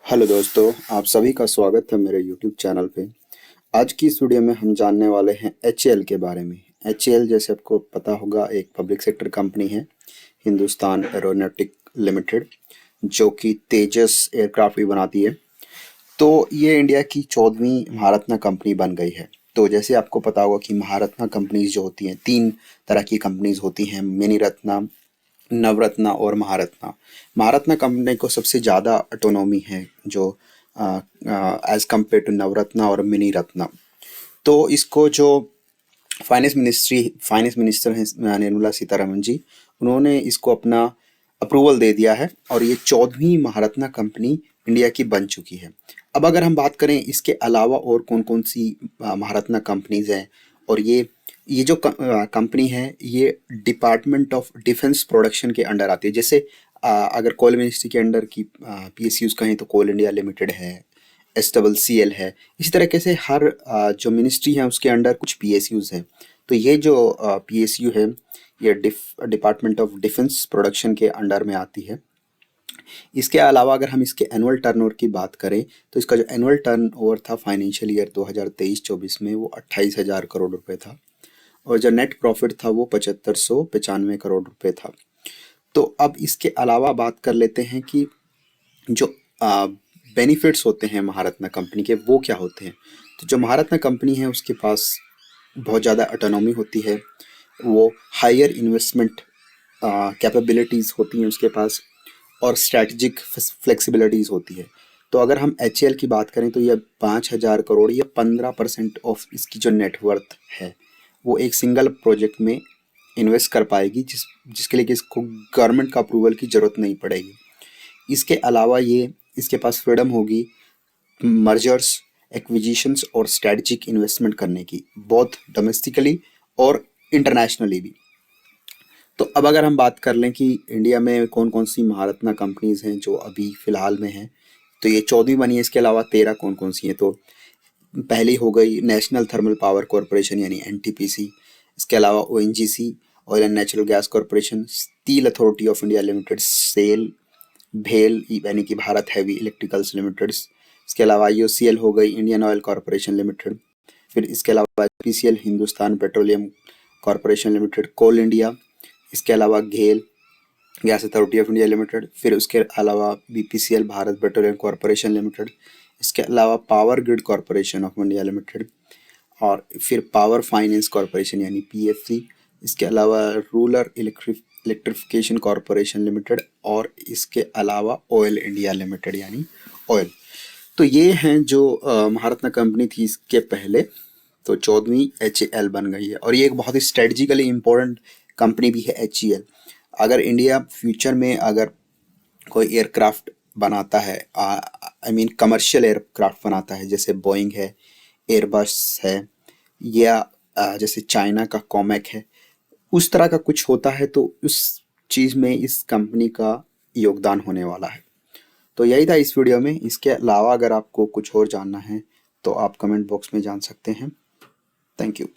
Hello दोस्तों, आप सभी का स्वागत है मेरे यूट्यूब चैनल पे। आज की इस वीडियो में हम जानने वाले हैं एचएएल के बारे में। एचएएल जैसे आपको पता होगा एक पब्लिक सेक्टर कंपनी है, हिंदुस्तान एरोनॉटिक लिमिटेड, जो कि तेजस एयरक्राफ्ट भी बनाती है। तो ये इंडिया की 14वीं महारत्ना कंपनी बन गई है। तो जैसे आपको पता होगा कि महारत्ना कंपनीज जो होती हैं, तीन तरह की कंपनीज होती हैं, मिनी रत्ना, नवरत्ना और महारत्ना। महारत्ना कंपनी को सबसे ज़्यादा ऑटोनॉमी है जो एज कम्पेयर टू नवरत्ना और मिनी रत्ना। तो इसको जो फाइनेंस मिनिस्टर हैं निर्मला सीतारमन जी, उन्होंने इसको अपना अप्रूवल दे दिया है और ये 14वीं महारत्ना कंपनी इंडिया की बन चुकी है। अब अगर हम बात करें इसके अलावा और कौन कौन सी महारत्ना कंपनीज हैं, और ये जो कंपनी है ये डिपार्टमेंट ऑफ डिफेंस प्रोडक्शन के अंडर आती है। जैसे अगर कोल मिनिस्ट्री के अंडर की पीएसयूज कहें तो कोल इंडिया लिमिटेड है, SCCL है। इसी तरीके से हर जो मिनिस्ट्री है उसके अंडर कुछ पीएसयूज है। तो ये जो पीएसयू है ये डिपार्टमेंट ऑफ डिफेंस प्रोडक्शन के अंडर में आती है। इसके अलावा अगर हम इसके एनुअल टर्नओवर की बात करें तो इसका जो एनुअल टर्नओवर था फाइनेंशियल ईयर 2023-24 में वो 28,000 करोड़ रुपए था, और जो नेट प्रॉफिट था वो 7595 करोड़ रुपए था। तो अब इसके अलावा बात कर लेते हैं कि जो बेनिफिट्स होते हैं महारत्ना कंपनी के वो क्या होते हैं। तो जो महारत्ना कंपनी है उसके पास बहुत ज़्यादा ऑटोनॉमी होती है, वो हायर इन्वेस्टमेंट कैपेबिलिटीज़ होती हैं उसके पास, और स्ट्रैटेजिक फ्लेक्सिबिलिटीज़ होती है। तो अगर हम एचएएल की बात करें तो ये 5,000 करोड़ या 15% ऑफ इसकी जो नेटवर्थ है वो एक सिंगल प्रोजेक्ट में इन्वेस्ट कर पाएगी, जिसके लिए कि इसको गवर्नमेंट का अप्रूवल की ज़रूरत नहीं पड़ेगी। इसके अलावा ये इसके पास फ्रीडम होगी मर्जर्स, एक्विजिशंस और स्ट्रेटजिक इन्वेस्टमेंट करने की, बोथ डोमेस्टिकली और इंटरनेशनली भी। तो अब अगर हम बात कर लें कि इंडिया में कौन कौन सी महारत्ना कंपनीज हैं जो अभी फ़िलहाल में हैं, तो ये 14वीं बनी है। इसके अलावा 13 कौन कौन सी हैं, तो पहली हो गई नेशनल थर्मल पावर कॉरपोरेशन यानी NTPC। इसके अलावा ONGC, oil and natural gas corporation, steel authority of India limited, SAIL, भेल यानी कि भारत हैवी इलेक्ट्रिकल्स लिमिटेड। इसके अलावा IOCL हो गई, इंडियन ऑयल कॉरपोरेशन लिमिटेड। फिर इसके अलावा PCL, Hindustan petroleum corporation limited, coal India. इसके अलावा GAIL, gas authority of India limited. फिर उसके अलावा BPCL, Bharat petroleum corporation limited. इसके अलावा power grid corporation of India limited, और फिर पावर फाइनेंस कॉरपोरेशन यानी PFC। इसके अलावा रूरल इलेक्ट्रिफिकेशन कॉरपोरेशन लिमिटेड, और इसके अलावा ऑयल इंडिया लिमिटेड यानी ऑयल। तो ये हैं जो महारत्ना कंपनी थी इसके पहले। तो 14वीं HAL बन गई है, और ये एक बहुत ही स्ट्रेटजिकली इम्पोर्टेंट कंपनी भी है HAL। अगर इंडिया फ्यूचर में अगर कोई एयरक्राफ्ट बनाता है, आई मीन कमर्शियल एयरक्राफ्ट बनाता है, जैसे बोइंग है, एयरबस है, या जैसे चाइना का कॉमेक है, उस तरह का कुछ होता है, तो उस चीज़ में इस कंपनी का योगदान होने वाला है। तो यही था इस वीडियो में। इसके अलावा अगर आपको कुछ और जानना है तो आप कमेंट बॉक्स में जान सकते हैं। Thank you.